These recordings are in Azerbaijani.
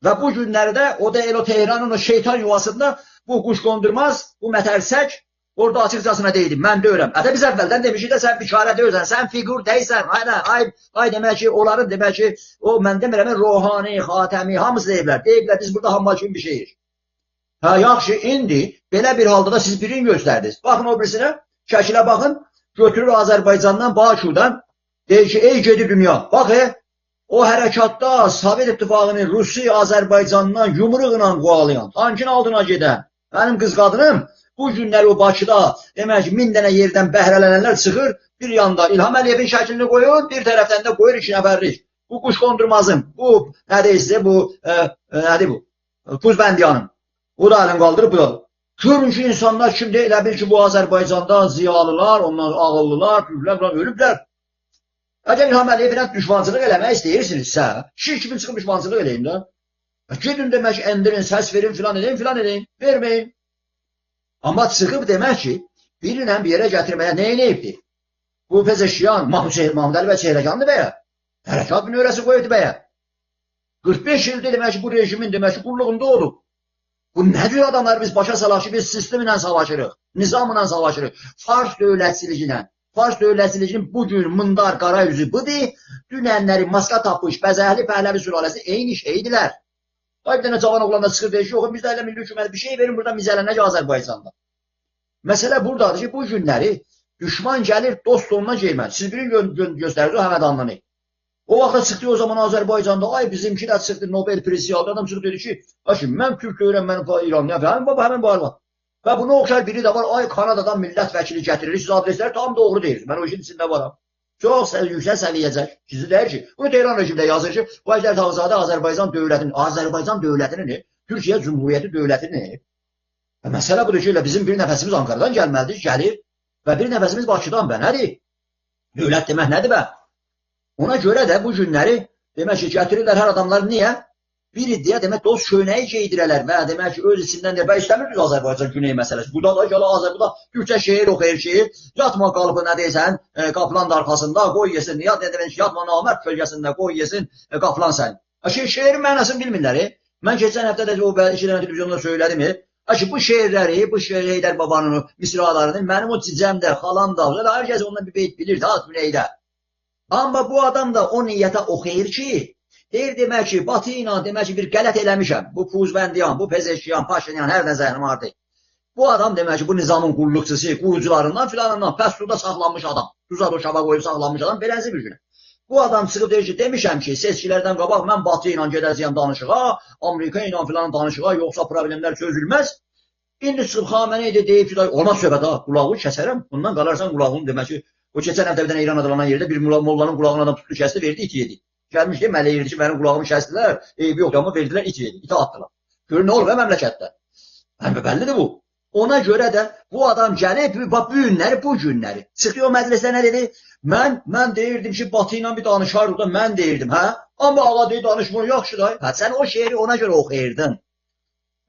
Və bu günlərdə o da el o Tehranın o şeytan yuvasında bu quşqondurmaz, bu mətərsək orada açıqcasına deyildim. Mən deyirəm. Hətta biz əvvəldən demişik də sən bikarə deyirsən, sən figur deyilsən. Ay demək ki, onların demək ki, o mən demirəm, ruhani, xatəmi, hamısı deyiblər. Deyiblər, biz burada hamma kimi bir şeyik. Hə, yaxşı, indi belə bir halda da siz birini göstərdiniz. Baxın o birisinə, şəkilə baxın, götürür Azərbaycandan, Bakıdan, deyir ki, ey gedi dünya, bax, o hərəkatda Sovet İttifaqını Rusiya Azərbaycandan yumruqla qovalayan, tankın altına gedən, mənim qız qadınım, bu günləri o Bakıda, demək ki, 1000 dənə yerdən bəhrələnənlər çıxır, bir yanda İlham Əliyevin şəklini qoyur, bir tərəfdən də qoyur 2 nəfərlik. Bu quşqondurmazım, bu, nədir isə, bu, nədir bu, Puzbəndiyanın. O da əlin qaldırıb, bu da. Görün ki, insanlar kimdə elə bil ki, bu Azərbaycanda ziyalılar, onlar ağıllılar, türklər, ölüblər. Əgər İlham Əliyevlə düşmançılıq eləmək istəyirsinizsə, şir kimi çıxıb düşmançılıq eləyin də. Gedin demək ki, endirin, səs verin, filan edin, verməyin. Amma çıxıb demək ki, birinlə bir yerə gətirməyə neyin eyibdir? Bu Pezeşkiyan, Mahmud Əli bəy Çehrəkandır bəyə. Hərəkat növrəsi qoydu bəyə. 45 ildir demək ki, bu rejimin demək ki, qulluğunda olub. Bu nə cür adamlar biz başa salaq ki, biz sistemlə savaşırıq, nizamla savaşırıq, Fars dövlətçiliyi Fars dövlətçiliginin bugün mındar qara üzü budur, dünənləri maska tapmış, bəzəhli Pəhləvi sülaləsi eyni şeydilər. Ay bir dənə cavan oğlanda çıxır deyir ki, yox, bizdə elə milli hükümət bir şey verin, buradan mizələnək Azərbaycanda. Məsələ buradadır ki, bu günləri düşman gəlir, dost onunla gelməz. Siz birini göstərdiniz o Həmədanlını. O vaxtda çıxdı o zaman Azərbaycanda, ay bizimki də çıxdı, Nobel presi aldı, adam çıxdı dedi ki, mən Türk öyrənmənim İranlıya, həmin bu arva. Və buna oxşar biri də var, ay Kanadadan millət vəkili gətirir, siz adresləri tam doğru deyirsiniz, mən o işin içində varam. Çox yüksək səviyyəcək, sizi deyir ki, bunu Tehran rejimdə yazır ki, bu Əjdər Tağızadə Azərbaycan dövlətini, Türkiyə Cumhuriyyəti dövlətini. Məsələ budur ki, bizim bir nəfəsimiz Ankara'dan gəlməlidir, gəlir və bir nəfəsimiz Bakıdan bə, nədir? Dövlət demək nədir bə? Ona görə də bu günləri, demək ki, gətirirlər hər adamlar, niyə? Bir iddia demək dost köynəyi geydirələr və demək ki, öz içindən də istəmirsiniz Azərbaycan güney məsələsi. Burada da gələ Azərbaycan Türkçə şeir oxuyur ki, yatma qalıbı nə deyəsən, qaplan da arxasında qoy yesin, yatma namərd kölgəsində qoy yesin, qaplan sən. Şeirin mənasını bilmirlər. Mən keçən həftə də o 2 dənə televizyonda söylədim. Bu şeirləri, bu Heydər babanın misralarını mənim o cicəm də, xalam da, hər kəs ondan bir beyt bilir də, güneydə. Amma bu adam da o niyyətə oxuyur ki, deyir demək ki, Batı ilə demək ki, bir qələt eləmişəm. Bu Puzbəndiyan, bu Pezeşkiyan, Paşinyan, hər nə zəhrim vardı. Bu adam demək ki, bu nizamın qulluqçusu, qurucularından filanından pəs suda saxlanmış adam. Tuza doşaba qoyub saxlanmış adam, beləzi bir gün. Bu adam çıxıb deyir ki, demişəm ki, seçkilərdən qabaq mən Batı ilə gedəcəyəm danışığa, Amerika ilə filan danışığa, yoxsa problemlər çözülməz. İndi çıxıb Xamenei deyib ki, olmaz söhbət ha, qulağı kəsərəm, bundan qalarsan qulağını demək ki, o keçən həftədən İran adalanan yerdə bir mollanın qulağını adam tutdu, kəsdi, verdi, it yedi. Gəlmiş ki, mənə deyirdi ki, mənim qulağımı kəsdilər, eybi yoxdur, amma verdilər, it yedi, iti atdılar. Görün, nə olur və məmləkətdə? Bəllidir bu. Ona görə də bu adam gəlib, bu günləri. Çıxdı o məclisdə nə dedi? Mən deyirdim ki, Batı ilə bir danışarıq da, mən deyirdim, hə? Amma ağa deyir, danışmıyor, yaxşı da. Sən o şeiri ona görə oxuyırdın.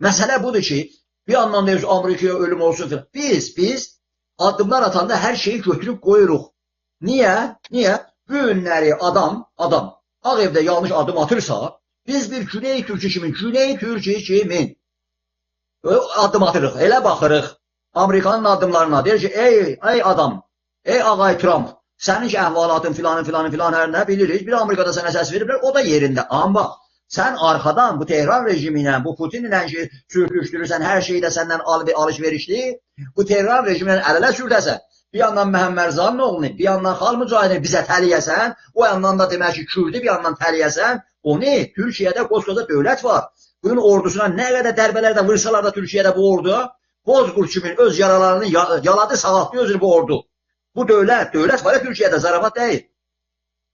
Məsələ budur ki, bir yandan deyir ki, Amerikaya ölüm olsun filan. Biz addımlar atanda hər şeyi götürüb qoyuruq. Niyə? Bu günləri adam, Ağ evdə yanlış adım atırsa, biz bir Güney Türkiye kimin adım atırıq, elə baxırıq Amerikanın addımlarına, deyir ki, ey adam, ey ağay Trump, sənin ki əhvalatın filan hər nə bilirik, bir Amerikada sənə səs veriblər, o da yerində. Amma sən arxadan bu Tehran rejimi ilə, bu Putin ilə ki sürtüşdürürsən, hər şeyi də səndən alış-verişli, bu Tehran rejimindən əl-ələ sürdəsən. Bir yandan Məhəmməd Zanın oğlunu, bir yandan xalq mücahidini bizə təliyəsən, o yandan da demək ki, Kürdü bir yandan təliyəsən, o ne? Türkiyədə qoskoca dövlət var. Bunun ordusuna nə qədər dərbələr də vursalar da Türkiyədə bu ordu, Bozqurd kimin öz yaralarını yaladı, sağaltdı özünü bu ordu. Bu dövlət var ya Türkiyədə, zarafat deyil.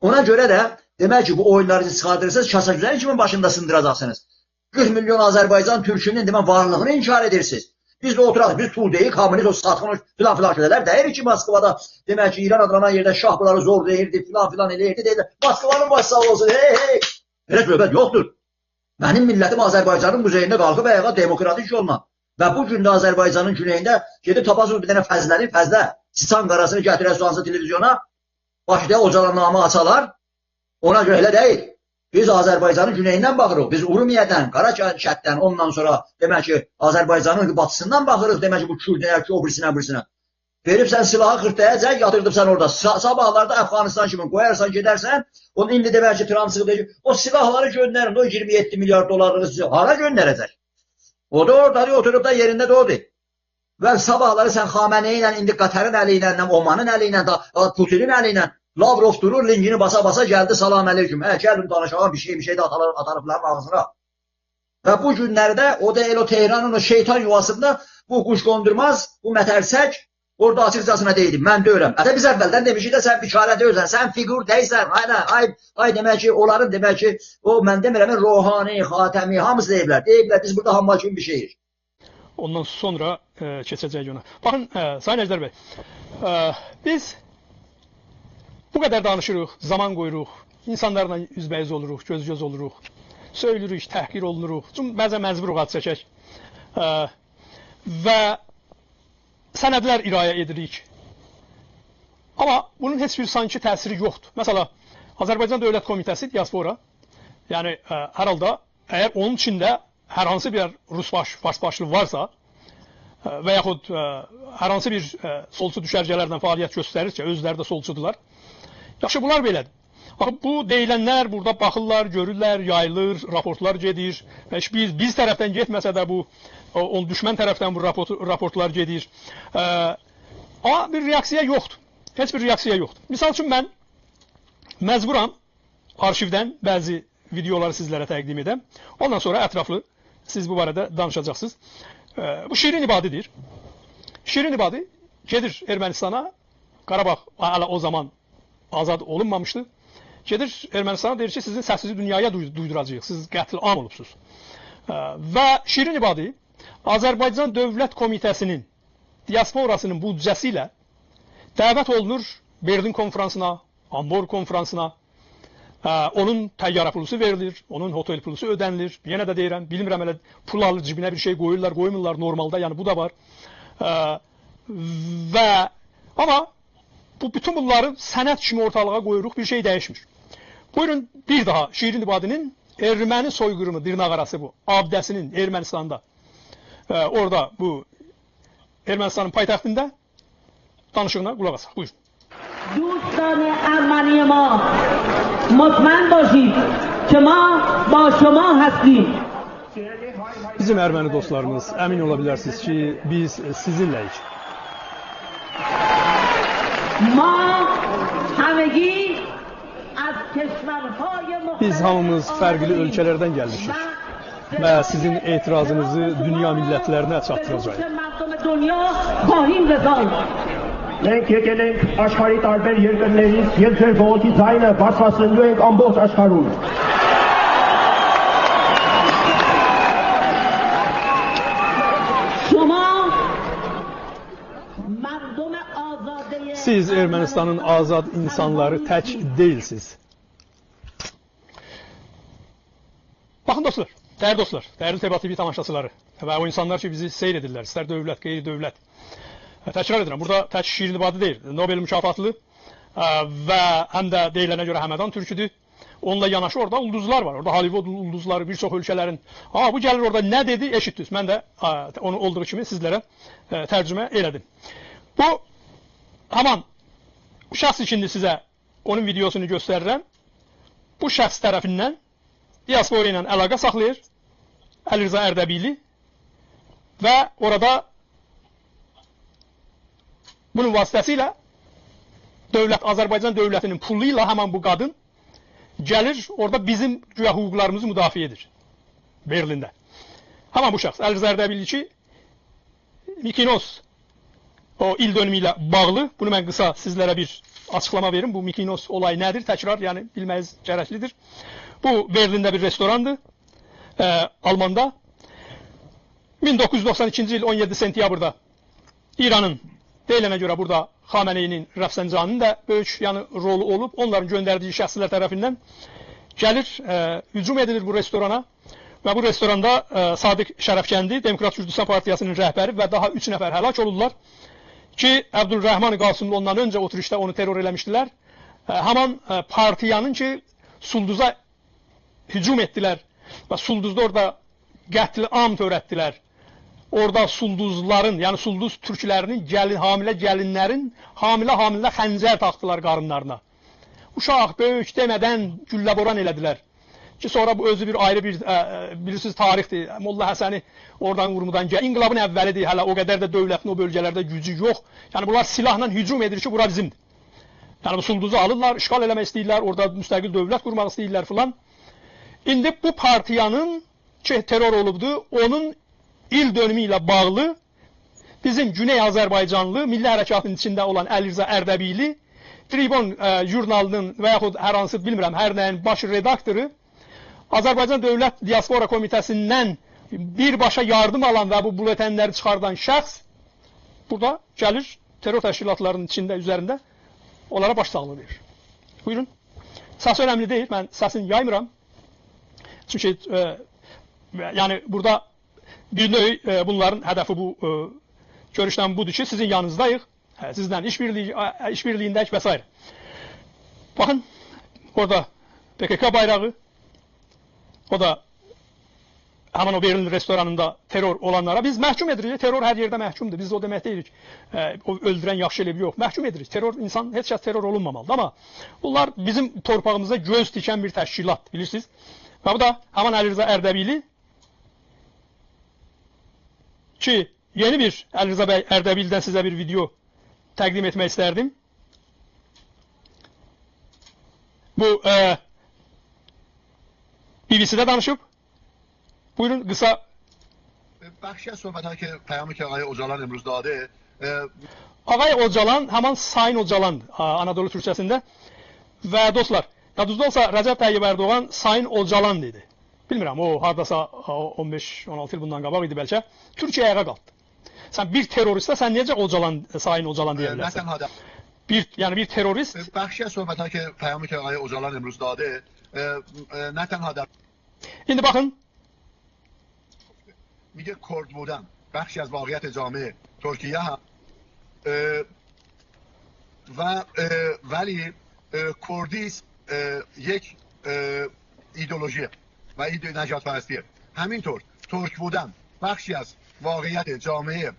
Ona görə də demək ki, bu oyunları çıxardırırsınız, Kasagüzənin kimin başında sındıracaqsınız. 40 milyon Azərbaycan Türkünün demək varlığını inkar edirsiniz. Biz də oturaq, biz Tuğdeyi, kommunist, satqın, filan şeylər deyir ki, Moskvada demək ki, İran adlanan yerdə şah bunları zor deyirdi, filan eləyirdi, deyirdi. Moskvanın baş sağ olsun, hey. Belə söhbət yoxdur. Mənim millətim Azərbaycanın muzeyində qalxıb ayağa demokratik yolla. Və bu gün də Azərbaycanın güneyində gedib tapasınız bir dənə fəzlə, siçan qarasını gətirər suansız televizyona, başlayaq ocalanamı açalar, ona görə elə deyil. Biz Azərbaycanın güneyindən baxırıq. Biz Urumiyədən, Qaraqətdən, ondan sonra demək ki, Azərbaycanın batısından baxırıq. Demək ki, bu Kürdəyə ki, o birisinə. Veribsən silahı xırtlayacaq, yatırdıbsan orada. Sabahlarda Əfqanistan kimi qoyarsan, gedərsən. Onun indi demək ki, Trump çıxıb o silahları göndərin, o 27 milyar dolarlığı sizi hara göndərəcək? O da orada oturub da yerində də odur. Və sabahları sən Xameneyi ilə, indi Qətərin əli ilə, Omanın əli ilə, Putinin əli ilə, Lavrov durur, lingini basa-basa gəldi, salam əleykum. Gəlin danışağa bir şey də atarıbların ağzına. Və bu günlərdə o da o Tehranın o şeytan yuvasında bu quş qondurmaz, bu mətərsək, orada açıqcasına deyildim, mən deyirəm. Hətta biz əvvəldən demişik də sən bikarə deyirsən, sən figur deyirsən, ay demək ki, onların demək ki, o mən demirəm, Rohani, Xatəmi, hamısı deyiblər. Deyiblər, biz burada hamma kimi bir şeyik. Ondan sonra keçəcək ona. Baxın, Sayın Əjdər bəy, biz bu qədər danışırıq, zaman qoyuruq, insanlarla üzbəyiz oluruq, göz-göz oluruq, söylürük, təhqir olunuruq, bəzən məcburuq ad çəkək və sənədlər irayə edirik. Amma bunun heç bir sanki təsiri yoxdur. Məsələn, Azərbaycan Dövlət Komitəsi, diaspora, yəni hər halda, əgər onun içində hər hansı bir Rus başlı varsa və yaxud hər hansı bir solçu düşərgələrdən fəaliyyət göstərirsə, özləri də solçudurlar, yaxşı, bunlar belədir. Baxın, bu deyilənlər burada baxırlar, görürlər, yayılır, raportlar gedir. Biz tərəfdən getməsə də bu, düşmən tərəfdən bu raportlar gedir. Amma bir reaksiya yoxdur. Heç bir reaksiya yoxdur. Misal üçün mən məcburam arşivdən bəzi videoları sizlərə təqdim edəm. Ondan sonra ətraflı siz bu barədə danışacaqsınız. Bu Şirin İbadidir. Şirin İbadi gedir Ermənistana, Qarabağ hələ o zaman azad olunmamışdı. Gedir Ermənistana deyir ki, sizin səsizi dünyaya duyduracağıq, siz qətl am olubsuz. Və Şirin İbadi Azərbaycan Dövlət Komitəsinin diasporasının büdcəsi ilə dəvət olunur Berlin konferansına, Hamburg konferansına. Onun təyyarə pulusu verilir, onun hotel pulusu ödənilir. Yenə də deyirəm, bilmirəm elə pul alır, cibinə bir şey qoyurlar, qoymurlar normalda, yəni bu da var. Amma bütün bunları sənət kimi ortalığa qoyuruq, bir şey dəyişmir. Buyurun, bir daha Şirin İbadinin erməni soyqırımı, dırnaqarası bu, abdəsinin Ermənistanda, orada bu Ermənistanın paytaxtında danışığına qulaq asaq. Buyurun. دوستان ارمنی ما مطمئن باشید که ما با شما هستیم. Bizim erməni dostlarımız, əmin ola bilərsiniz ki, biz sizinləyik. Biz hamımız fərqli ölkələrdən gəlmişik və sizin etirazınızı dünya millətlərinə çatdıracağıq. Մենք եկել ենք աշխարհի տարբեր երկրներից եւ ձեր ողոքի ձայնը բարձրացնելու ենք ամբողջ աշխարհում։ Siz Ermənistanın azad insanları tək deyilsiniz. Baxın dostlar, dəyərli TBA TV tamaşaçıları və o insanlar ki bizi seyr edirlər, istər dövlət, qeyri-dövlət. Təkrar edirəm, burada tək Şirin İbadi deyil, Nobel mükafatlı və həm də deyilənə görə Həmədan türküdür. Onunla yanaşı orada ulduzlar var, orada Hollywood ulduzları bir çox ölkələrin. Bu gəlir orada nə dedi, eşitdiniz. Mən də onu olduğu kimi sizlərə tərcümə elədim. Bu, haman, bu şəxs içində sizə onun videosunu göstərirəm. Bu şəxs tərəfindən diaspora ilə əlaqə saxlayır, Əli Rza Ərdəbili və orada bunun vasitəsilə Azərbaycan dövlətinin pulu ilə həmən bu qadın gəlir, orada bizim güya hüquqlarımızı müdafiə edir Berlində. Həmən bu şəxs, Əli Rza Ərdəbili ki, Mikinos o il dönümü ilə bağlı, bunu mən qısa sizlərə bir açıqlama verim. Bu Mikinos olayı nədir? Təkrar, yəni bilməyiz gərəklidir. Bu Berlində bir restorandır, Almanda. 1992-ci il 17 sentyabrda İranın deyilənə görə burada Xameneyinin, Rəfsəncaninin də böyük rolu olub. Onların göndərdiyi şəxslər tərəfindən gəlir, hücum edilir bu restorana və bu restoranda Sadiq Şərəfkəndi, Demokrat Kürdistan Partiyasının rəhbəri və daha 3 nəfər həlak olurlar ki, Əbdülrəhman Qasımlı ondan öncə oturuşda onu terror eləmişdilər. Haman partiyanın ki, Sulduza hücum etdilər və Sulduzda orada qətl-am törətdilər. Orada Sulduzların, yəni Sulduz türklərinin hamilə gəlinlərin hamilə xəncər taxdılar qarınlarına. Uşaq, böyük demədən gülləboran elədilər. Ki sonra bu özü bir ayrı bir bilirsiniz tarixdir. Molla Həsəni oradan Urmudan gəlir. İnqilabın əvvəlidir. Hələ o qədər də dövlətin o bölgələrdə gücü yox. Yəni bunlar silahla hücum edir ki, bura bizimdir. Yəni bu Sulduzu alırlar, işğal eləmək istəyirlər, orada müstəqil dövlət qurmaq istəyirlər filan. İndi bu partiyanın ki terror olubdu, onun il dönümü ilə bağlı bizim Güney Azərbaycanlı milli hərəkatın içində olan Əlirza Ərdəbili Tribun jurnalının və yaxud hər hansı bilmirəm, hər nəyin baş redaktoru Azərbaycan Dövlət Diaspora Komitəsindən birbaşa yardım alan və bu bulletenləri çıxardan şəxs burada gəlir terror təşkilatlarının içində, üzərində onlara başsağlığı verir. Buyurun. Səs önemli değil, mən səsini yaymıram. Çünki yəni burada bir növ bunların hədəfi bu görüşdən budur ki, sizin yanınızdayıq, sizdən işbirliyindəyik və s. Baxın, orada PKK bayrağı, o da həmin o Berlin restoranında terror olanlara biz məhkum edirik. Terror hər yerdə məhkumdur. Biz o demək deyirik, o öldürən yaxşı eləyib yox. Məhkum edirik. Terror, insan heç kəs terror olunmamalıdır. Amma bunlar bizim torpağımızda göz tikən bir təşkilat, bilirsiniz. Və bu da həmin Əlirza Ərdəbili ki, yeni bir Əlirza bəy Ərdəbildən sizə bir video təqdim etmək istərdim. Bu BBC'de danışıb. Buyurun qısa. Bəxşə söhbətə ki, peyamı ki Ağay Ocalan imruz dadı. Ağay Ocalan həman Sayın Ocalan Anadolu Türkçəsində. Və dostlar, yadınızda olsa Rəcəb Tayyib Erdoğan Sayın Ocalan dedi. Bilmirəm, o hardasa 15-16 il bundan qabaq idi bəlkə. Türkiyə ayağa qalxdı. Sən bir teröristə sən necə Ocalan, Sayın Ocalan deyə bilərsən? Yəni bir terörist. Bəxşə söhbətə ki, peyamı ki Ağay Ocalan imruz dadı. Ne tenha İndi baxın. میگه کرد بودن بخشی از واقعیت جامعه ترکیه هم ولی کردیسم یک ایدئولوژیه و نجات پرستیه. همینطور ترک بودن بخشی از واقعیت جامعه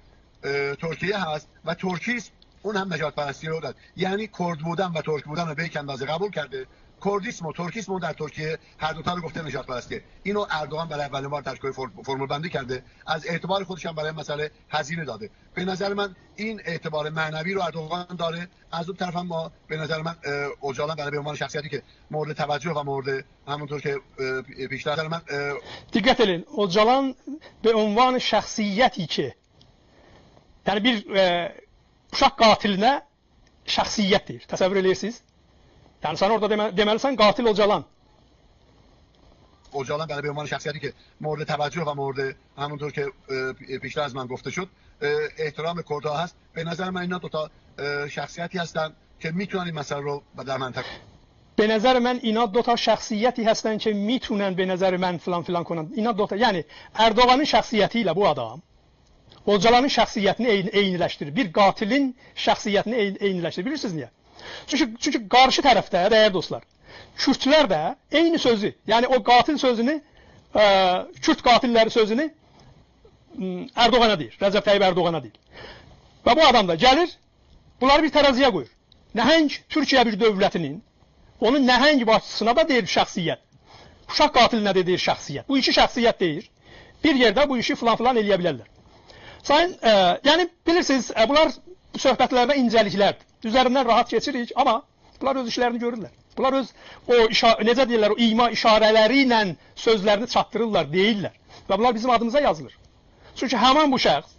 ترکیه هست و ترکیسم اون هم نجات پرستی رو داد. یعنی کرد بودن و ترک بودن رو به یک اندازه قبول کرده. کردیسم و ترکیسم در ترکیه هر دو تا رو گفته نجات پرستیه. اینو اردوغان برای اولین بار تشکیل فرمول بندی کرده. از اعتبار خودش هم برای مسئله هزینه داده. به نظر من این اعتبار معنوی رو اردوغان داره. از اون طرف هم ما به نظر من اوجالان برای به عنوان شخصیتی که مورد توجه و مورد همونطور که بیشتر من diqqət edin. Ocalan به عنوان şəxsiyyəti ki, yəni bir uşaq qatilinə şəxsiyyət deyir. Təsəvvür edirsiniz? Yani sen orada demelisən qatil Ocalan. Ocalan برای به عنوان شخصیتی که مورد توجه و مورد همونطور که بیشتر از من گفته شد احترام کردها هست. به نظر من اینا دو تا شخصیتی هستن که میتونن این مسئله رو در منطقه به نظر من اینا دو تا şəxsiyyəti هستن که میتونن به نظر من falan filan کنن. اینا دو تا yani Erdoğan'ın şəxsiyyətiyle bu adam Ocalan'ın şəxsiyyətini eyniləşdirir. Bir qatilin şəxsiyyətini eyniləşdirir. Bilirsiniz niyə? Çünki qarşı tərəfdə, dəyərli dostlar, Kürdlər də eyni sözü, yəni o qatil sözünü, Kürd qatilləri sözünü Erdoğan'a deyir, Rəcəb Tayyib Erdoğan'a deyir. Və bu adam da gəlir, bunları bir tərəziyə qoyur. Nəhəng Türkiyə bir dövlətinin, onun nəhəng başçısına da deyir şəxsiyyət. Uşaq qatilinə də deyir şəxsiyyət. Bu iki şəxsiyyət deyir, bir yerdə bu işi filan eləyə bilərlər. Sayın, yəni bilirsiniz, bunlar söhbətlərdə incəliklərdir. Üzərindən rahat keçirik, amma bunlar öz işlərini görürlər. Bunlar öz o necə deyirlər, o ima işarələri ilə sözlərini çatdırırlar, deyirlər. Və bunlar bizim adımıza yazılır. Çünki həmin bu şəxs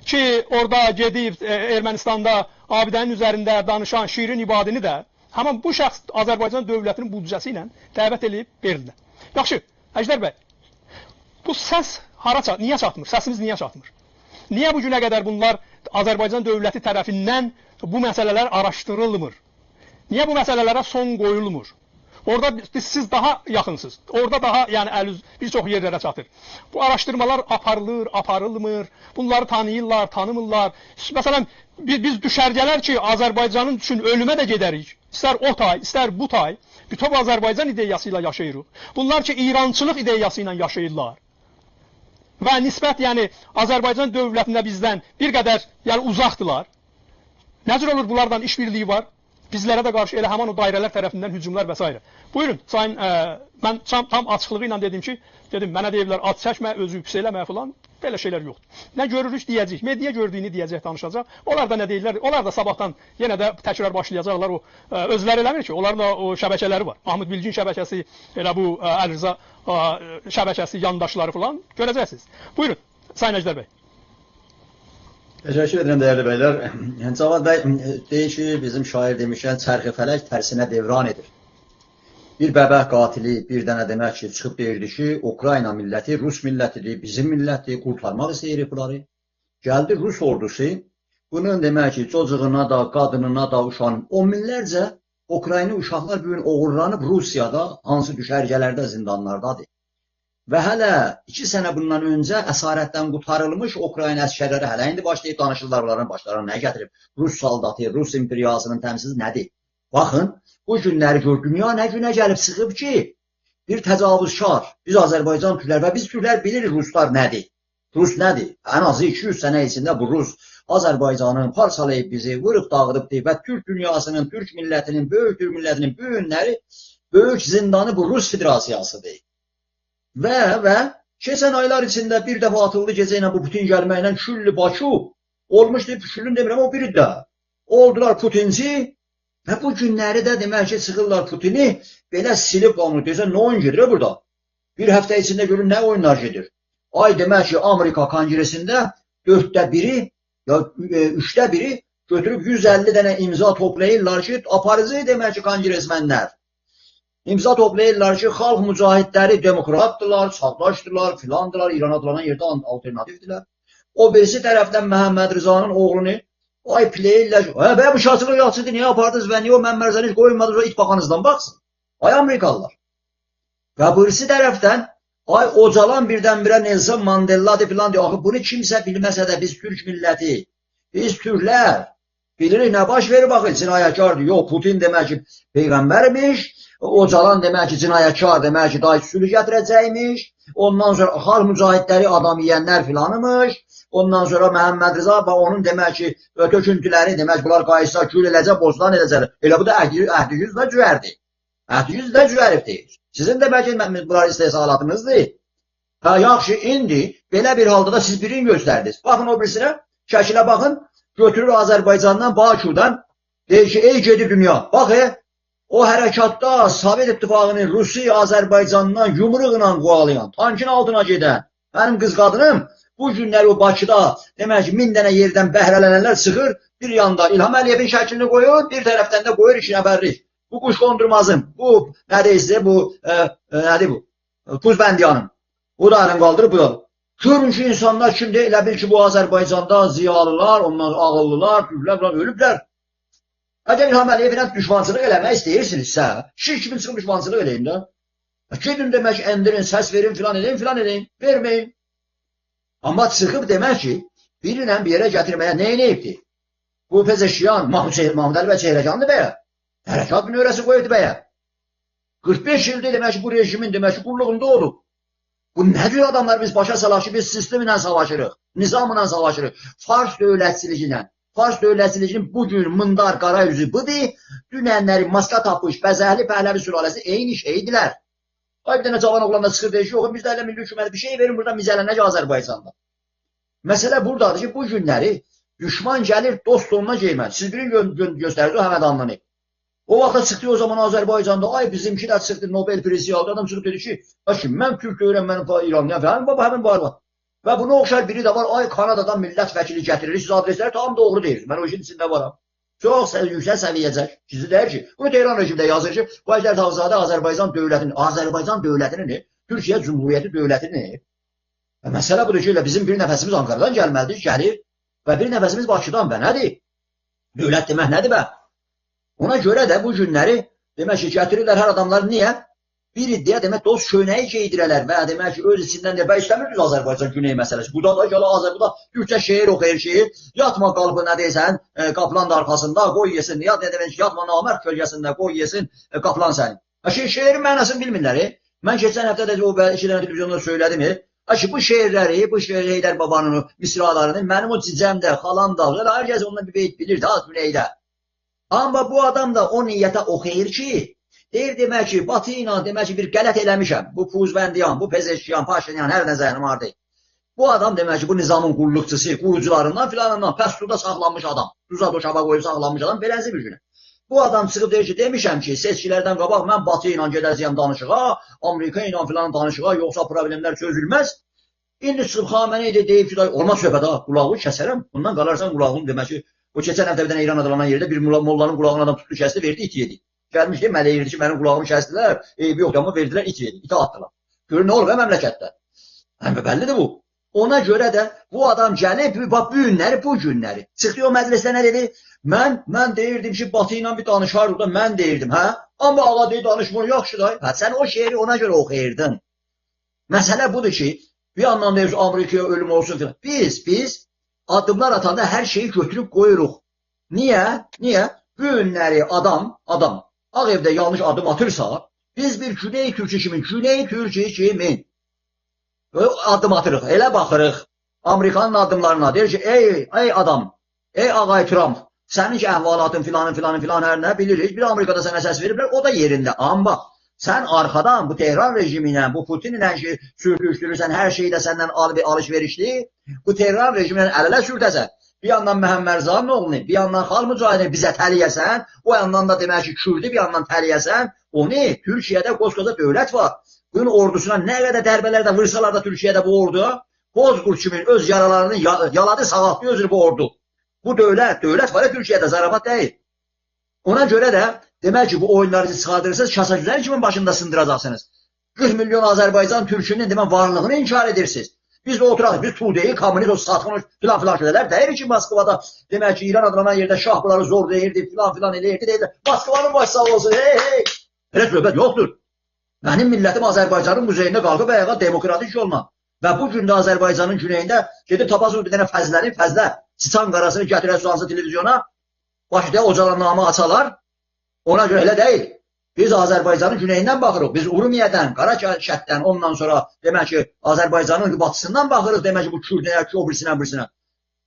ki, orada gedib Ermənistanda abidənin üzərində danışan Şirin İbadini də həmin bu şəxs Azərbaycan dövlətinin büdcəsi ilə dəvət edib verirlər. Yaxşı, Əjdər bəy, bu səs niyə çatmır? Səsimiz niyə çatmır? Niyə bu günə qədər bunlar Azərbaycan dövləti tərəfindən bu məsələlər araşdırılmır? Niyə bu məsələlərə son qoyulmur? Orada siz daha yaxınsınız. Orada daha yəni əlüz bir çox yerlərə çatır. Bu araşdırmalar aparılır, aparılmır. Bunları tanıyırlar, tanımırlar. Məsələn, biz düşərgələr ki, Azərbaycanın üçün ölümə də gedərik. istər o tay, istər bu tay, bütöv Azərbaycan ideyası ilə yaşayırıq. Bunlar ki, İrançılıq ideyası ilə yaşayırlar. Və nisbət, yəni, Azərbaycan dövlətində bizdən bir qədər, yəni, uzaqdılar. Necə olur, bunlardan işbirliyi var? Bizlərə də qarşı elə həman o dairələr tərəfindən hücumlar və s. Buyurun, sayın, mən tam açıqlığı ilə dedim ki, mənə deyirlər, ad çəkmə, özü yüksək eləmə falan, belə şeylər yoxdur. Nə görürük, deyəcək, media gördüyünü deyəcək, danışacaq. Onlar da nə deyirlər, onlar da sabahdan yenə də təkrar başlayacaqlar, o özləri eləmir ki, onların da o şəbəkələri var. Mahmud Bilgin şəbəkəsi, elə bu Əlirza şəbəkəsi, yandaşları falan, görəcəksiniz. Buyurun, sayın Əjdər bəy. Təşəkkür edirəm, dəyərli bəylər. Cavad bəy deyir ki, bizim şair demişən, çərxi fələk tərsinə devran edir. Bir bəbəh qatili bir dənə demək ki, çıxıb deyirdi ki, Ukrayna milləti, Rus millətidir, bizim millətdir, qurtarmaq istəyirik bunları. Gəldi Rus ordusu, bunun demək ki, çocuğuna da, qadınına da, uşağın 10 minlərcə Ukrayna uşaqlar bugün oğurlanıb Rusiyada, hansı düşərgələrdə, zindanlardadır. Və hələ 2 sənə bundan öncə əsarətdən qurtarılmış Ukrayna əskərləri hələ indi başlayıb danışırlar, onların başlarına nə gətirib? Rus saldatı, Rus imperiyasının təmsili nədir? Baxın, bu günləri gör, dünya nə günə gəlib sıxıb ki, bir təcavüzkar, biz Azərbaycan türklər və biz türklər bilirik Ruslar nədir? Rus nədir? Ən azı 200 sənə içində bu Rus Azərbaycanın parçalayıb bizi, vurub dağıdıbdır və Türk dünyasının, Türk millətinin, böyük Türk millətinin bu günləri, böyük zindanı bu Rus Federasiyasıdır. Və keçən aylar içində bir dəfə atıldı gecə ilə bu Putin gəlməklə Küllü Bakı olmuşdu, Küllün demirəm o biri də. Oldular Putinci və bu günləri də demək ki, çıxırlar Putini belə silib qalmır. Deyəsən, nə oyun gedir burada? Bir həftə içində görün nə oyunlar gedir. Ay demək ki, Amerika Kongresində 4də biri, ya 3də biri götürüb 150 dənə imza toplayırlar ki, aparıcı demək ki, kongresmenlər. İmza toplayırlar ki, xalq mücahidləri demokratdılar, sağdaşdılar, filandılar, İrana adlanan yerdə alternativdilər. O birisi tərəfdən Məhəmməd Rızanın oğlunu, ay pleyirlər, və bu şahsılıq yaxşıdır, niyə apardınız və niyə o məmmərzəniz qoyulmadınız, o it baxanızdan baxsın. Ay Amerikalılar. Və birisi tərəfdən, ay Ocalan birdən-birə Nelson Mandeladır filan diyor, axı bunu kimsə bilməsə də biz Türk milləti, biz Türklər bilirik, nə baş verir baxın, cinayətkardır. Yox, Putin demək ki, peyğəmbərmiş, Ocalan demək ki, cinayətkar demək ki, daha sülh gətirəcəkmiş, ondan sonra xalq mücahidləri adam yiyənlər filanımış, ondan sonra Məhəmməd Rıza və onun demək ki, töküntüləri demək ki, bunlar qayısa gül eləcək, bozdan eləcək. Elə bu da əhdi yüzlə cüvərdir. Əhdi yüzlə cüvəribdir. Sizin demək ki, bunlar istehsalatınızdır. Hə, yaxşı, indi belə bir halda da siz birini göstərdiniz. Baxın o birisinə, şəkilə baxın, götürür Azərbaycandan, Bakıdan, deyir ki, ey gedir dünya, baxın, o hərəkatda Sovet İttifaqının Rusiya Azərbaycandan yumruqla qovalayan, tankın altına gedən, mənim qız qadınım, bu günləri o Bakıda, demək ki, 1000 dənə yerdən bəhrələnənlər çıxır, bir yanda İlham Əliyevin şəklini qoyur, bir tərəfdən də qoyur 2 nəfərlik. Bu quş qondurmazım, bu nədəysə, bu, nədir bu, Tuzbəndiyanın. Bu da əlin qaldırır, bu da. Görün ki, insanlar kimdir? Elə bil ki, bu Azərbaycanda ziyalılar, onlar ağıllılar, türklər ölüblər. Əgər İlham Əliyevlə düşmançılıq eləmək istəyirsinizsə, şir kimin çıxıb düşmançılıq eləyin də. Gedin demək, endirin, səs verin, filan edin, verməyin. Amma çıxıb demək ki, birinlə bir yerə gətirməyə nə eləyibdir? Bu Pezeşiyan, Mahmud Əli bəy Çehrəcandır bəyə. Hərəkat növrəsi qoyubdur bəyə. 45 ildir demək ki, bu rejimin demək ki, qulluğunda olub. Bu nə diyor adamlar, biz başa salaq ki, biz sistemlə savaşırıq, nizamla savaşırıq, Fars dövlətçiliyi Fars dövlətçiliginin bugün mındar qara yüzü budur, dünənləri maska tapmış, bəzəhli Pəhləvi sülaləsi eyni şeydilər. Ay bir dənə cavan oğlanla çıxır deyir ki, yox, biz də elə milli hükümət bir şey verin, burada mizələnək Azərbaycanda. Məsələ buradadır ki, bu günləri düşman gəlir, dost onunla geyməz. Siz birin göstərir, o Həmədanlını. O vaxtda çıxdı o zaman Azərbaycanda, ay bizimki də çıxdı, Nobel prizi aldı, adam çıxıb dedi ki, mən Türk öyrənmənim İranlıyam, həmin var var. Və buna oxşar biri də var, ay Kanadadan millət vəkili gətirilir, siz adresləri tam doğru deyirsiniz, mən o işin içində varam. Çox yüksək səviyyəcək, sizi deyir ki, bunu Tehran rejimdə yazır ki, bu Əjdər Tağızadə Azərbaycan dövlətini, Türkiyə Cumhuriyyəti dövlətini. Və məsələ budur ki, bizim bir nəfəsimiz Ankara'dan gəlməlidir, gəlir və bir nəfəsimiz Bakıdan və nədir? Dövlət demək nədir bə? Ona görə də bu günləri demək ki, gətirirlər hər adamlar niyə? bir iddia demək dost köynəyi geydirələr və demək ki, öz içindən də istəmirdiniz Azərbaycan Güney məsələsi. Bu da gələ Azərbaycan Türkçə şeir oxuyur şeyi. Yatma qalıbı nə deyirsən, qaplanın arxasında qoy yesin. Ya nə demək yatma namərd kölgəsində qoy yesin qaplan səni. Şeirin mənasını bilmirlər. Mən keçən həftə də o 2 dənə televizyonda söylədim. Bu şeirləri, bu Heydər babanın misralarını mənim o cicəm də, xalam da, hər kəs ondan bir beyt bilirdi az Güneydə. Amma bu adam da o niyyətə oxuyur ki, deyir demək ki, Batı ilə demək ki, bir qələt eləmişəm. Bu Puzbəndiyan, bu Pezeşkiyan, Paşinyan, hər nə zəhrim vardı. Bu adam demək ki, bu nizamın qulluqçusu, qurucularından filanından pəs suda saxlanmış adam. Duza doşaba qoyub saxlanmış adam, beləzi bir günü. Bu adam çıxıb deyir ki, demişəm ki, seçkilərdən qabaq mən Batı ilə gedəcəyəm danışığa, Amerika ilə filan danışığa, yoxsa problemlər çözülməz. İndi çıxıb Xamenei də deyib ki, olmaz söhbət ha, qulağı kəsərəm. Bundan qalarsan qulağını demək ki, o keçən həftə bir dənə İran adlanan yerdə bir mollanın qulağını adam tutdu, kəsdi, verdi, it yedi. Gəlmiş ki, mələyirdi ki, mənim qulağımı kəsdilər, eybi yoxdur, amma verdilər, it yedi, iti atdılar. Görün, nə olur və məmləkətdə? Bəllidir bu. Ona görə də bu adam gəlib, bax, bu günləri. Çıxdı o məclisdə nə dedi? Mən deyirdim ki, Batı ilə bir danışarıq da, mən deyirdim, hə? Amma ağa deyir, danışmır, yaxşı da. Sən o şeiri ona görə oxuyırdın. Məsələ budur ki, bir yandan deyir, Amerikaya ölüm olsun filan. Biz addımlar atanda hər şeyi götürüb qoyuruq. Niyə? Bu günləri adam Ağ evdə yanlış adım atırsa, biz bir Güney Türkiye kimin adım atırıq, elə baxırıq Amerikanın addımlarına. Deyir ki, ey adam, ey ağay Trump, sənin ki əhvalatın filan hər nə bilirik, bir Amerikada sənə səs veriblər, o da yerində. Amma sən arxadan bu Tehran rejimi ilə, bu Putin ilə ki sürtüşdürürsən, hər şeyi də səndən alış-verişli, bu Tehran rejimi ilə əl-ələ sürtəsən. Bir yandan Məhəmməd Rızanın oğlunu, bir yandan xalq mücahidini bizə təliyəsən, o yandan da demək ki, Kürdü bir yandan təliyəsən, onu Türkiyədə qoskoca dövlət var. Bunun ordusuna nə qədər dərbələr də vursalar da Türkiyədə bu ordu, Bozqurd kimin öz yaralarını yaladı, sağaltdı özür bu ordu. Bu dövlət var ya Türkiyədə, zarabat deyil. Ona görə də demək ki, bu oyunları çıxardırırsınız, Şasagüzər kimin başında sındıracaqsınız. 40 milyon Azərbaycan Türkünün demək varlığını inkar edirsiniz. Biz də oturaq, biz Tuğdeyi, Kommunist, satqın filan şeylər deyir ki, Moskvada demək ki, İran adlanan yerdə şah bunları zor deyirdi, filan eləyirdi, deyirdi. Moskvanın başı sağ olsun, hey. Elə söhbət yoxdur. Mənim millətim Azərbaycanın muzeyində qalqıb ayağa demokratik olma. Və bu gün də Azərbaycanın güneyində gedib tapasınız bir dənə fəzlə, Çiçan qarasını gətirər suansız televizyona, başda ocalanamı açalar, ona görə elə deyil. Biz Azərbaycanın güneyindən baxırıq, biz Urumiyədən, Qarakətdən, ondan sonra demək ki, Azərbaycanın batısından baxırıq, demək ki, bu Kürdəyə, o birisinə.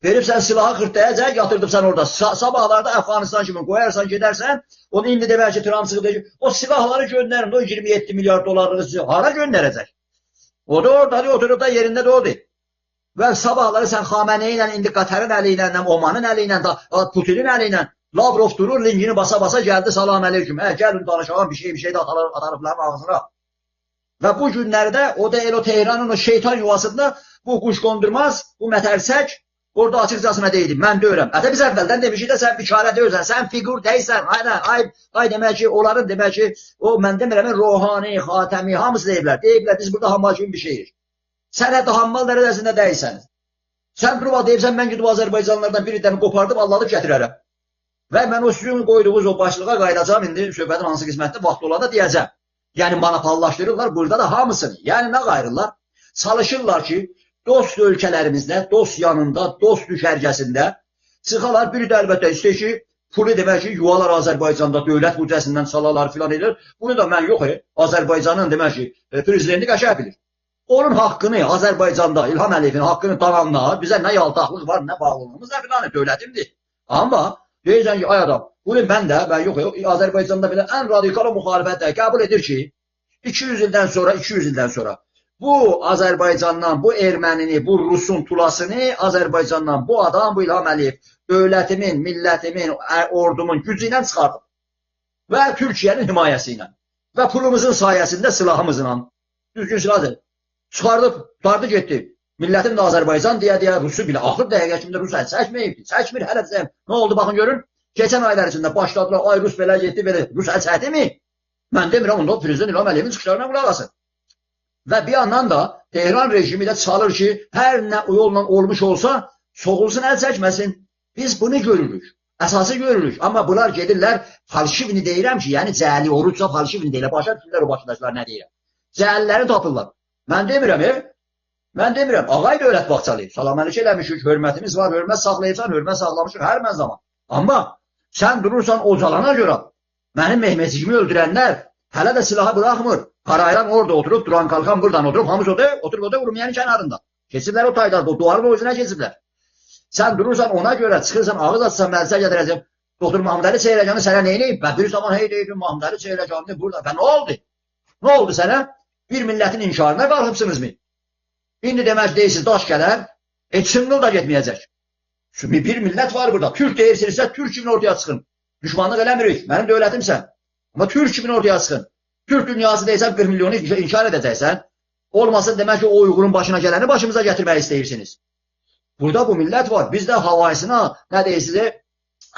Verib sən silahı xırtlayacaq, yatırdıb sən orada. Sabahlarda Əfqanistan kimi qoyarsan, gedərsən, onu indi demək ki, Trump çıxıb, o silahları göndərin, o 27 milyar dolarlığı hara göndərəcək? O da orada, oturub da yerində də odur. Və sabahları sən Xamenei ilə, indi Qətərin əli ilə, Omanın əli ilə, Putinin əli ilə, Lavrov durur, lingini basa-basa gəldi, salam əleykum. Gəlin danışalım, bir şey də atarıbların ağzına. Və bu günlərdə o da o Tehranın o şeytan yuvasında bu quş qondurmaz, bu mətərsək, orada açıqcasına deyildim, mən deyirəm. Biz əvvəldən demişik də sən bikarə deyirsən, sən figur deyilsən, ay demək ki, onların demək ki, o mən demirəm, Rohani, Xatəmi, hamısı deyiblər, biz burada hammal kimi bir şeyik. Sən hətta hammal dərəcəsində deyilsən. Sən durub deyibsən, mən gidib Azərbaycanlardan birindən qopardım, alladıb gətirərəm. Və mən o sizin qoyduğunuz o başlığa qayıdacağım, indi söhbətin hansı qismətdə vaxt olanda deyəcəm. Yəni manipallaşdırırlar burada da hamısını. Yəni nə qayırırlar? Çalışırlar ki, dost ölkələrimizdə, dost yanında, dost düşərgəsində çıxalar, biri də əlbəttə istəyir ki, pulu demək ki, yuvalar Azərbaycanda dövlət büdcəsindən salalar filan edir. Bunu da mən yox, Azərbaycanın demək ki, prezidenti qəşəng bilir. Onun haqqını Azərbaycanda, İlham Əliyevin haqqını dalanlar, bizə nə yaltaqlıq var, nə bağlılığımız, nə filan dövlətimdir. Amma deyirsən ki, ay adam, bunu mən yox, Azərbaycanda belə ən radikal müxalifət qəbul edir ki, 200 ildən sonra bu Azərbaycandan, bu ermənini, bu Rusun tulasını Azərbaycandan bu adam, bu İlham Əliyev dövlətimin, millətimin, ordumun gücü ilə çıxardı. Və Türkiyənin himayəsi ilə və pulumuzun sayəsində silahımızla, düzgün silahdır, çıxardı getdi. Millətim də Azərbaycan deyə Rusu bilə. Axır dəqiqə kimi Rus çəkməyib. Çəkmir hələ bizə. Nə oldu baxın görün. Keçən aylar içində başladılar. Ay Rus belə getdi, belə. Rus çəkdi mi? Mən demirəm, onda prezident İlham Əliyevin çıxışlarına qulaq asın. Və bir yandan da Tehran rejimi də çalır ki, hər nə yolla olmuş olsa, soğulsun, əl çəkməsin. Biz bunu görürük. Əsası görürük. Amma bunlar gedirlər, falşivini deyirəm ki, yəni cəhli oruçsa falşivini deyirlər. Başa düşürlər o başdaşlar nə deyirəm. Cəhliləri tapırlar. Mən demirəm, mən demirəm. Ağay dövlət bağçalı. Salam əleyküm eləmişik, hörmətimiz var, hörmət saxlayırsan, hörmət saxlamışıq hər mən zaman. Amma sən durursan ocalana görə, mənim Mehmetçiyimi öldürənlər hələ də silahı bırakmır. Karaylan orada oturup, duran kalkan buradan oturup, hamız oturup Urmiye'nin kenarında. Kesiblər o taylarda, o duvarın o yüzüne kesiblər. Sen durursan ona göre, çıkırsan ağız atsan, məclisə gedirəcəm. Doktor Mahmud Ali Çeyrəcanı sənə neyniyim? Ben bir zaman hey deydim, Mahmud Ali Çeyrəcanı burada. Ben ne oldu? Ne oldu sənə? Bir milletin inşarına qalxıbsınız mı? İndi demək deyirsiniz, daş gələr, çınqıl da getməyəcək. Çünkü bir millet var burada. Türk deyirsinizsə, Türk kimin ortaya çıxın. Düşmanlıq eləmirik, mənim dövlətimsən. Ama Türk kimin ortaya çıxın. Türk dünyası deyirsən 40 milyonu inkar edəcəksən. Olmasın demək ki, o Uyğurun başına gələni başımıza gətirmək istəyirsiniz. Burada bu millət var. Biz də havayısına, nə deyirsiniz,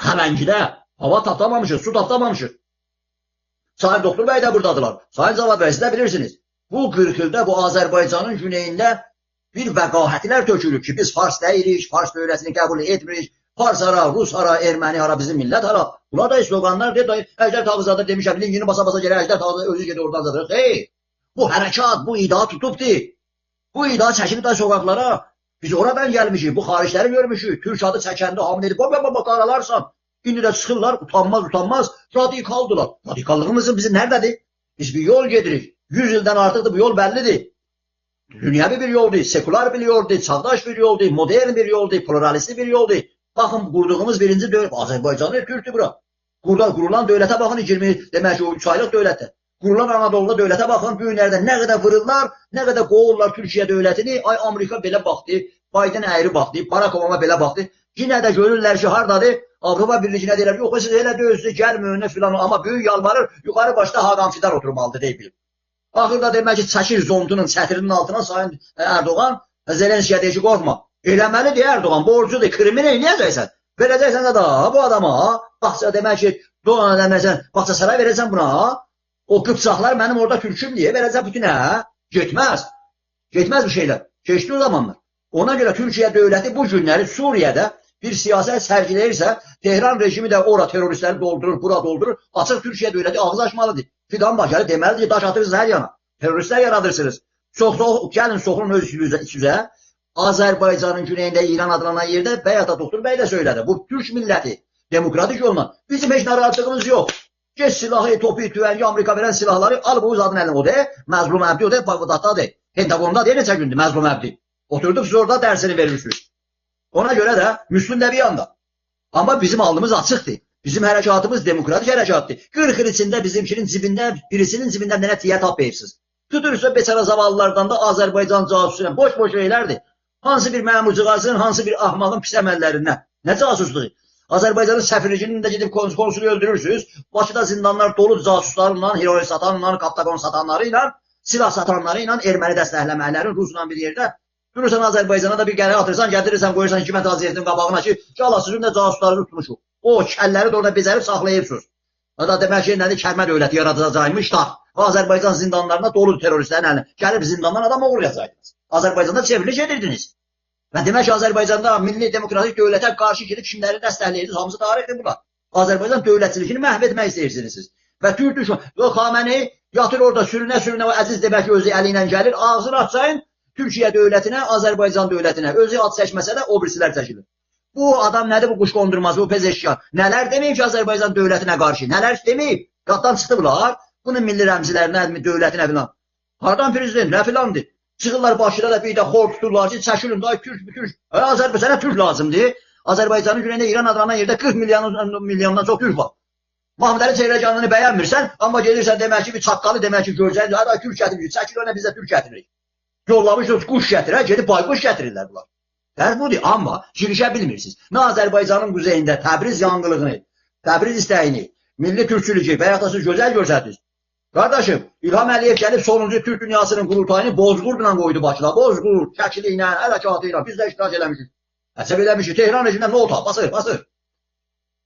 Həməngidə hava tapdamamışıq, su tapdamamışıq. Sayın Doktor Bəy də buradadılar. Sayın Cavad Bəy, siz də bilirsiniz. Bu 40 ildə bu Azərbaycanın güneyində bir vəqahətlər tökülüb ki, biz Fars deyirik, Fars dövlətini qəbul etmirik. Fars hara, Rus hara, Erməni hara, bizim millət hara. Bunlar da sloganlar deyir, Əjdər Tağızadə demişəm, linkini basa-basa gələ Əjdər Tağızadə özü gedir oradan zadır. Hey, bu hərəkat, bu iddia tutubdur. Bu iddia çəkilib də sokaklara. Biz oradan gəlmişik, bu xaricləri görmüşük. Türk adı çəkəndə hamı dedi, bak aralarsan. İndi də çıxırlar, utanmaz, radikaldılar. Radikallığımızın bizim nərdədir? Biz bir yol gedirik. 100 ildən artıqdır, bu yol bəllidir. Dünyavi bir yoldur, sekular bir yoldur, çağdaş bir yoldur, modern bir yoldur, pluralist bir yoldur. Bakın kurduğumuz birinci dövlət, Azərbaycanı Türk'tür bura. Kurulan dövlətə baxın, 20 demək ki, o 3 aylıq dövlətdə. Kurulan Anadolu'da dövlətə baxın, bu günlərdə nə qədər vırırlar, nə qədər qoğurlar Türkiyə dövlətini. Ay Amerika belə baxdı, Biden əyri baxdı, Barack Obama belə baxdı. Yine de görürlər ki, hardadır? Avrupa Birliği'ne deyirlər, yox, siz elə döyürsünüz, gəlməyinə filan. Amma böyük yalvarır, yukarı başda Hakan Fidan oturmalıdır, deyib bilir. Axırda demək ki, çəkir zontunun çətirinin altına Sayın Erdoğan, Zelenskiyə deyir ki, qorxma. Eləməlidir Erdoğan, borcudur, krimi neyləyəcəksən? Verəcəksən də daha bu adama, baxsa demək ki, baxsa saray verəcəksən buna, o qıpçaqlar mənim orada türküm deyə verəcək bütünə, getməz. Getməz bir şeylər, keçdi o zamanlar. Ona görə Türkiyə dövləti bu günləri Suriyədə bir siyasət sərgiləyirsə, Tehran rejimi də ora teröristləri doldurur, bura doldurur, açıq Türkiyə dövləti ağız açmalıdır. Fidan başarı deməlidir ki, daş atırsınız hər yana, teröristlər yaradırsınız. Gəlin soxulun öz üzə, Azərbaycanın güneyində İran adlanan yerdə Bəyata Doktor Bəy də söylədi. Bu Türk milləti, demokratik yolla. Bizim heç narahatlığımız yox. Geç silahı, topu, tüvəngi, Amerika verən silahları al bu zadın əlini o de, Məzlum Əbdi o de, Bağdaddadır. Pentagonda deyə neçə gündür Məzlum Əbdi. Oturduk siz orada dərsini verirsiniz. Ona görə də Müslüm də bir yanda. Amma bizim alnımız açıqdır. Bizim hərəkatımız demokratik hərəkatdır. 40 il içində bizimkinin cibində, birisinin cibində nənə tiyə tapayırsınız. Tutursa beçara zavallılardan da Azərbaycan casusu boş şeylərdir. Hansı bir məmurcuğazın, hansı bir ahmağın pis əməllərindən. Nə casusluğu? Azərbaycanın səfirlicinin də gedib konsulu öldürürsünüz. Bakıda zindanlar dolu casuslarla, heroin satanla, kaptagon satanları ilə, silah satanları ilə, erməni dəstəkləməklərin Rusla bir yerdə. Durursan Azərbaycana da bir gələ atırsan, gətirirsən, qoyursan hükümət aziyyətinin qabağına ki, calasızın da casusları tutmuşuq. O kəlləri də orada bezərib saxlayırsınız. O da demək ki, nədir, kəlmə dövləti yaradacaqmış da. Azərbaycan zindanlarında dolu teröristlərin əlinə. Gəlib zindandan adam uğurlayacaqdınız. Azərbaycanda çevriliş edirdiniz. Və demək ki, Azərbaycanda milli demokratik dövlətə qarşı gedib kimləri dəstəkləyirsiniz, hamısı tarixdir buna. Azərbaycan dövlətçilikini məhv etmək istəyirsiniz. Və Türk düşman, Xaməni yatır orada sürünə o əziz demək ki, özü əli ilə gəlir, ağzını açsayın, Türkiyə dövlətinə, Azərbaycan dövlətinə, özü ad çəkməsə də o birisilər çəkilir. Bu adam nədir, bu quş qondurması, bu pezeşkar? Nələr deməyib ki, Azərbaycan dövlətinə qarşı? Nələr deməyib? Qatdan çıxdı bunlar. Bunun milli rəmzilərinə, dövlətinə filan. Hardan prezident, nə filandır? Çıxırlar Bakıda da bir də xor tuturlar ki, çəkilin, da Türk. Azərbaycana Türk lazımdır. Azərbaycanın güneyində İran adlanan yerdə 40 milyondan çox Türk var. Mahmud Ali Çeyrəcanını bəyənmirsən, amma gelirsən demək ki, bir çaqqalı demək ki, görəcəkdir, hada Türk gətiririk, çəkil ona bizə Türk gətiririk. Yollamışsınız quş gətirə, gedib bayquş gətirirlər bunlar. Dərd budur, amma girişə bilmirsiniz. Nə Azərbaycanın quzeyində Təbriz yanqılığını, Təbriz istəyini, milli türkçülüyü və ya da siz gözəl görsədiniz. Qardaşım, İlham Əliyev gəlib sonuncu Türk dünyasının qurultayını Bozqurdla qoydu Bakıda. Bozqurd, şəkili ilə, hərəkatı ilə biz də iştirak eləmişik. Əsəb eləmişik, Tehran rejimindən nota, basır.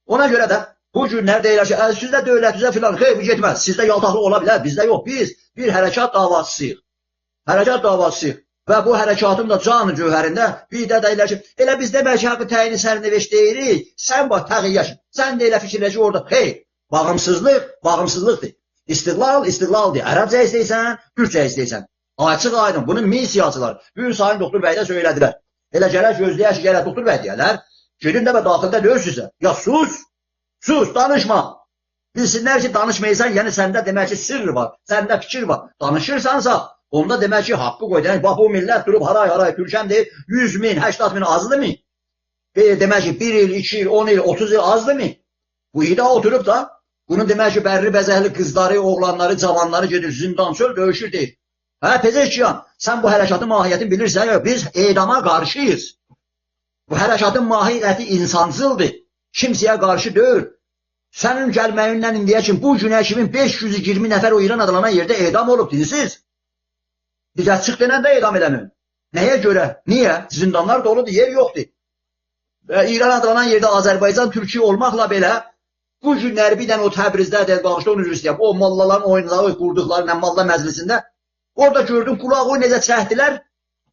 Ona görə də bu günlər deyilər ki, sizdə dövlətinizə filan, xeyr, bu getməz. Sizdə yaltaqlıq ola bilər, bizdə yox. Biz bir hərəkat davacısıyıq. Hərəkat davacısıyıq. Və bu hərəkatım da canı cövhərində bir də deyirlər ki, elə biz demək ki, haqqı təyini sərnəveş deyirik, sən bax təğiyyəşin. Sən də elə fikirləşi orada, hey, bağımsızlıqdır. İstiqlal, istiqlaldır. Ərəbcə istəyirsən, Türkçə istəyirsən. Açıq aydın, bunun misiyaçılar. Bugün Sayın Doktor Bəy də söylədilər. Elə gərək gözləyək ki, gərək Doktor Bəy deyərlər. Gedin də və daxildə döyürsünüzsə. Ya sus, danışma. Bilsinlər ki, danışmayırsan, yəni səndə demək ki, sırr var, səndə fikir var. Danışırsansa, onda demək ki, haqqı qoy. Bax, bu millət durub haray, Türkəm deyir, 100 min, 80 min azdır mı? Demək ki, 1 il, 2 il, 10 il, 30 il azdır mı? Bu ida oturub da, bunun demək ki, bərli bəzəkli qızları, oğlanları, cavanları gedir, zindan çöl döyüşür deyir. Hə, Pezeşkiyan, sən bu hərəkatın mahiyyətini bilirsən, ya, biz edama qarşıyız. Bu hərəkatın mahiyyəti insansıldır. Kimsəyə qarşı deyil. Sənin gəlməyindən indiyə kimi bu günə kimi 520 nəfər o İran adlanan yerdə edam olub, deyilsiniz. Digər çıx denən də edam edəmin. Nəyə görə? Niyə? Zindanlar doludur, yer yoxdur. İran adlanan yerdə Azərbaycan, Türkiyə olmaqla belə bu günləri bir dənə o Təbrizdə, Dəlbağışda onu üzr istəyəm. O mollaların oyunları, qurduqları Nəmmallah məclisində orada gördüm, qulağı necə çəkdilər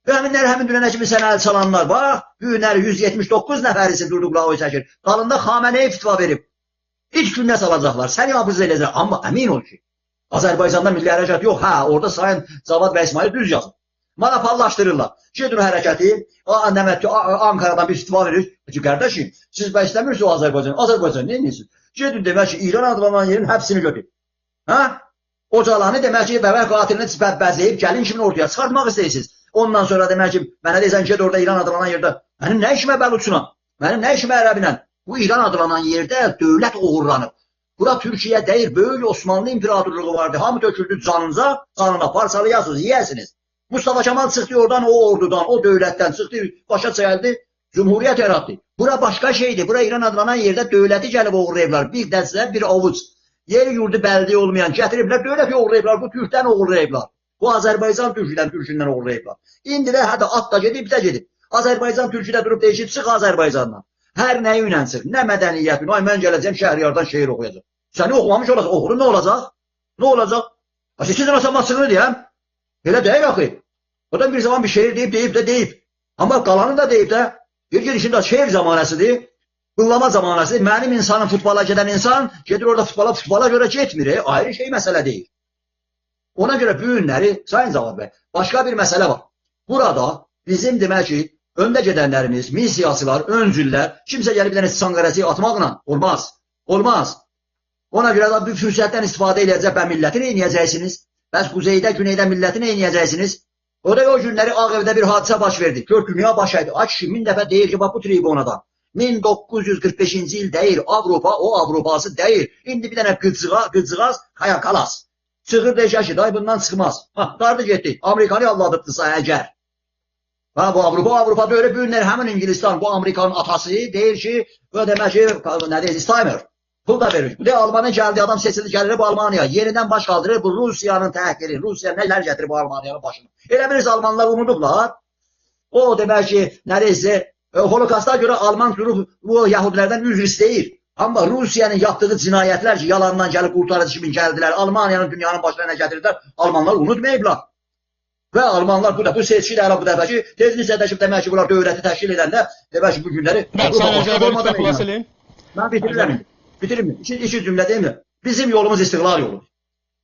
və həmin dünənə kimi sənə əl çalanlar. Bax, günləri 179 nəfərisi durdu qulağı çəkir. Qalında Xameneyi fitva verib. İlk gündə salacaqlar, səni abız eləyəcək. Amma əmin ol ki, Azərbaycanda milli hərəkat yox. Hə, orada Sayın Cavad bəy İsmail düz yazır. Monopollaşdırırlar. Gedin o hərəkəti, Ankaradan bir fitva verir. Ki, qardaşım, siz bəy istəmirsiniz o Azərbaycan. Azərbaycan nə edirsiniz? Gedin demək ki, İran adlanan yerin həbsini götür. Hə? Ocalanı demək ki, bəvər qatilini bəzəyib, gəlin kimin ortaya çıxartmaq istəyirsiniz. Ondan sonra demək ki, mənə deyəsən ki, orada İran adlanan yerdə, mənim nə işimə bəluçuna, mənim nə işimə ərəbinə. Bu İran adlanan yerdə dövlət uğurlanıb. Bura Türkiyə deyir, böyük Osmanlı imperatorluğu vardı. Hamı töküldü canına parçalayasınız, yiyəsiniz. Mustafa Kemal çıxdı oradan, o ordudan, o dövlətdən çıxdı, başa çəyəldi, Cumhuriyyət yaratdı. Bura başqa şeydir. Bura İran adlanan yerdə dövləti gəlib uğurlayıblar. Bir dəstə, bir ovuc. Yer yurdu bəldi olmayan gətiriblər, dövləti uğurlayıblar, bu Türkdən uğurlayıblar. Bu Azərbaycan Türkündən uğurlayıblar. İndi də hədə at da gedib, bizə gedib. Azərbaycan Türküdə durub deyişib, çıx Azərbaycandan. Hər nəyi ilə çıx, nə mədəniyyətin, ay mən gələcəm Şəhriyardan şeir oxuyacaq. Səni oxumamış olacaq, oxurun nə olacaq? Nə olacaq? 8 Rasamat sınır deyəm. Elə deyək axı. O da bir zaman bir şeir deyib. Amma qalanı da deyib də, bir girişində şeir zamanəsidir, qıllama zamanəsidir. Mənim insanım, futbola gedən insan, gedir orada futbola görə getmir. Ayrı şey məsələ deyil. Ona görə bu günləri, Sayın Cavad bəy, başqa bir məsələ var. Burada bizim demək ki, öndə gedənlərimiz, misiyaçılar, öncüllər, kimsə gəlib bir dənə sanqarəsi atmaqla olmaz. Ona görə də bu fürsətdən istifadə edəcək və milləti neynəyəcəksiniz? Bəs quzeydə, güneydə milləti neynəyəcəksiniz? O da o günləri Ağ Evdə bir hadisə baş verdi. Gör dünya baş verdi. Ay kişi, 1000 dəfə deyir ki, bax bu tribunada. 1945-ci il deyir, Avropa, o Avropası deyir. İndi bir dənə qıcığaz, kalas. Çıxır deyəcək ki, day bundan çıxmaz. Dardı getdi. Amerikanı alladıbdısa əgər. Bu Avropa deyir, bu günlər həmin İngilizistan, bu Amerikanın atası deyir ki, bu demək ki, nə deyir, Staymer. Pul da verir. Bu da Almanya gəldi, adam seçildi, gəlir bu Almaniya. Yenidən baş qaldırır, bu Rusiyanın təhqiri. Rusiya nələr gətirir bu Almaniyanın başına. Elə bilirsiniz, Almanlar unudublar. O demək ki, nə deyirsə, Holokasta görə Alman durub bu Yahudilərdən üzr istəyir. Amma Rusiyanın yaptığı cinayətlər ki, yalandan gəlib qurtarıcı kimi gəldilər, Almaniyanın dünyanın başına nə gətirdilər, Almanlar unutmayıblar. Və Almanlar bu seçki ilə bu dəfə ki, tezlik sədəşib demək ki, bunlar dövləti təşkil edəndə, demək ki, bu günləri... Mən bitirim. İki cümlə deyim mi? Bizim yolumuz istiqlal yoludur.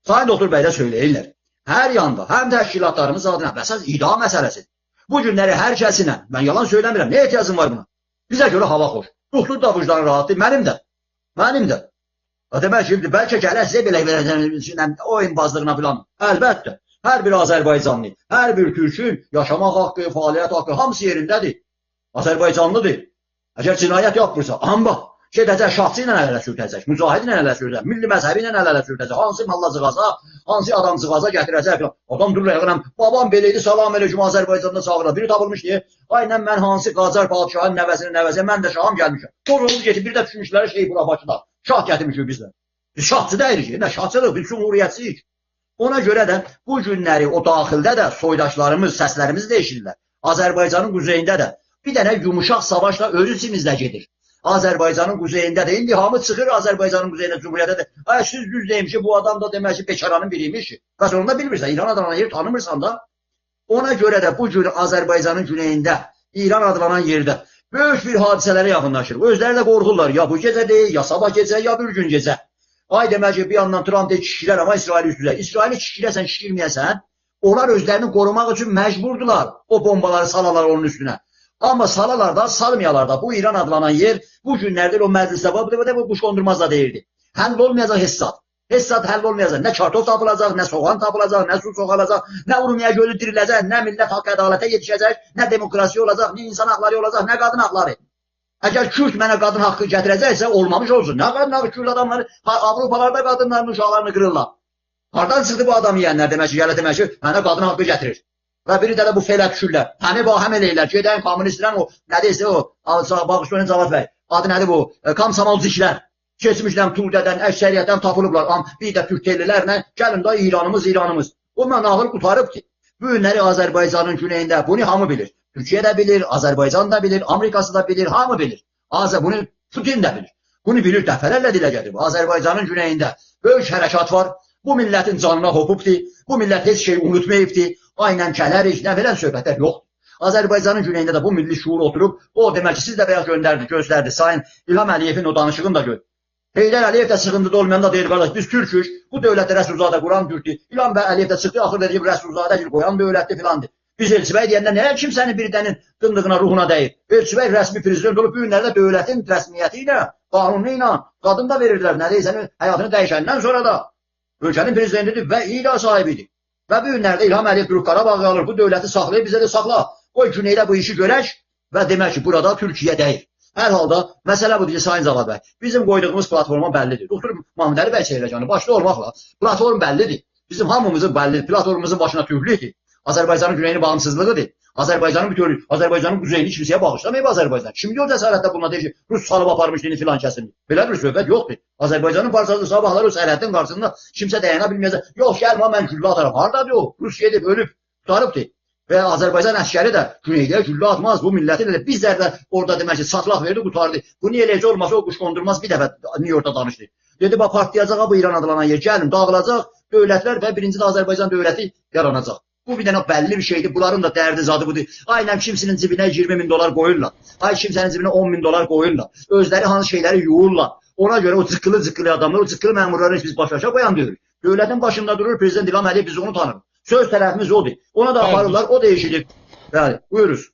Sayın Doktor Bəy də söyləyirlər. Hər yanda, həm təşkilatlarımız adına, əsas ida məsələsidir. Bu günləri hər kəsinə, mən yalan söyləmirəm, nə ehtiyacım var buna? Bizə görə hava xoş. Ruhlu da vicdanı rahatdır, mənim də. Demək ki, bəlkə gələr sizə belə verəcəm, oyun bazlığına filan. Əlbəttə, hər bir Azərbaycanlı, hər bir Türkün yaşamaq haqqı, fəaliyyət haqqı, hamısı yerindədir. Azərbaycanlıdır. Əgər cinayət yapmırsa, amma gedəcək, şahsı ilə ələ sürtəcək, mücahid ilə ələ sürtəcək, milli məzhəbi ilə ələ sürtəcək, hansı mallacığaza, hansı adamcığaza gətirəcək. Adam durur, yəqinəm, babam beləydi, salam əleykum, Azərbaycanda çağırır. Biri tapılmış deyir, aynen mən hansı Qacar padişahın nəvəsinin, mən də şahım gəlmişəm. Qorulur getib, bir də düşmüşləri bura Bakıda, şah gətirmişik bizlə. Şahçı deyirik, nə şahçılıq, biz cumhuriyyətçiyik. Ona görə də bu günləri o daxildə də soydaşlarımız, səslərimiz dəyişirlər. Azərbaycanın quzeyində də bir dənə yumuşaq savaşla öz içimizdə gedir. Azərbaycanın quzeyində də, indi hamı çıxır Azərbaycanın quzeyində, Cumhuriyyətdə də. Ay, siz düz deyim ki, bu adam da demək ki, bekaranın biriymiş. Bəs onu da bilmirsən, İran adamına yer tanımırsan da. Ona görə də bu gün Azərbaycanın güneyində, İran adlanan yerdə böyük bir hadisələrə yaxınlaşır. Özləri də qorxurlar. Ya bu gecə deyil, ya sabah gecə, ya bir gün gecə. Ay demək ki, bir yandan Trump deyir kişilər, amma İsraili üstülər. İsraili kişiləsən, kişirməyəsən, onlar özlərini qorumaq üçün məcburdular. O bombaları salalar onun üstünə. Amma salalar da, salmayalar da. Bu İran adlanan yer bu günlərdir o məclisdə bu quşqondurmazda deyirdi. Həll olmayacaq Hessad. Hessad həll olmayacaq. Nə kartof tapılacaq, nə soğan tapılacaq, nə su soğalacaq, nə Urmiya gölü diriləcək, nə millət haqq ədalətə yetişəcək, nə demokrasiya olacaq, nə insan haqları olacaq, nə qadın haqları. Əgər Kürt mənə qadın haqqı gətirəcəksə, olmamış olsun. Nə qadın haqqı, Kürt adamları, Avropalarda qadınların uşaqlarını qırırlar. Hardan çıxdı bu adam yiyənlər demək ki, gələ demək ki, mənə qadın haqqı gətirir. Və biri də bu felə düşürlər. Hani bu, həm eləyirlər. Gedən kommunistlərin o, nə deyirsə o, Bağışlayın Cavad bəy, adı nədir bu, Komsomolciklər. Keçmişdən, Tuğdədən, əksəriyyətdən tapılıblar. Bir də Türkçəlilərlə gəlin də İranımız. O mənağır qutarıb ki, bu günləri Azərbaycanın güneyində bunu hamı bilir. Türkiyə də bilir, Azərbaycan da bilir, Amerikası da bilir, hamı bilir. Bunu Putin də bilir. Bunu bilir, dəfələrlə dilə gətirib. Azərbaycanın güneyində böyük hərəkat var. Bu millətin canına hopubdur. Bu millət heç şey unutmayıbdır. Aynən kələrik, nə verən söhbətlər yoxdur. Azərbaycanın güneyində də bu milli şuur oturub, o demək ki, siz də bəyək göstərdi. Sayın İlham Əliyevin o danışığını da gör. Heydər Əliyev də sıxıntıda olmayanda deyir, qardaş, biz Türkük, bu dövlətdə Rəsulzadə quran Türkdür. İlham Əliyev də çıxdı, axır dedi ki, Rəsulzadə qoyan dövlətdir filandır. Biz Elçibəy deyəndə nəyə kimsənin birdənin dındığına, ruhuna dəyir? Elçibəy rəsmi prezident olub, bu günlərdə dövlətin rəsmiyyəti ilə, qanunu ilə, qadın da verirdilər. Nə deyirsən, həyatını dəyişəndən sonra da ölkənin prezidentidir və ida sahibidir. Və bu günlərdə İlham Əliyev durub Qarabağı alır, bu dövləti saxlayıb, bizə də saxla. Qoy güneydə bu işi görək və demək ki, burada Türkiyə deyil. Hər halda məsələ budur ki, Sayın Cavad bəy, bizim qoyduğumuz platforma bəllidir. Doktor Mahmud Əli bəy Çeyrəcanı başda olmaqla platform bəllidir. Bizim hamımızın bəllidir. Platformumuzun başına Türklüdür. Azərbaycanın güneyinin bağımsızlığıdır. Azərbaycanın quzeyini kimsəyə bağışlamayıb Azərbaycan. Şimdi o cəsarətdə buna deyir ki, Rus salıb aparmışdı filan kəsin. Belə bir söhbət yoxdur. Azərbaycanın parçası sabahları o sərhədin qarşısında kimsə dayana bilməyəcək. Yox, gəlmə mən güllə atarım. Hardadır o? Rus gedib, ölüb, tutarıbdır. Və Azərbaycan əskəri də güneydə güllə atmaz. Bu millətin də bizlər də orada demək ki, satlaq verdi, qutardı. Bu niyə eləcə olmasa o quşqondurmaz bir dəfə New Yorkda danışdı. Dedi, partlayacağa bu İran adlanan yer, gəlin, dağılacaq dövlətlər və birinci də Azərbaycan dövləti yaranacaq. Bu bir dənə bəlli bir şeydir. Bunların da dərdi zadı budur. Aynən kimsinin cibinə 20.000 dolar qoyurlar. Ay kimsənin cibinə 10.000 dolar qoyurlar. Özləri hansı şeyləri yuyurlar. Ona görə o cıqqılı adamlar, o cıqqılı məmurları biz başa qoyan deyirik. Dövlətin başında durur Prezident İlham Əliyev, biz onu tanırıq. Söz tərəfimiz odur. Ona da aparırlar, o da eşidir. Bəli, buyuruz.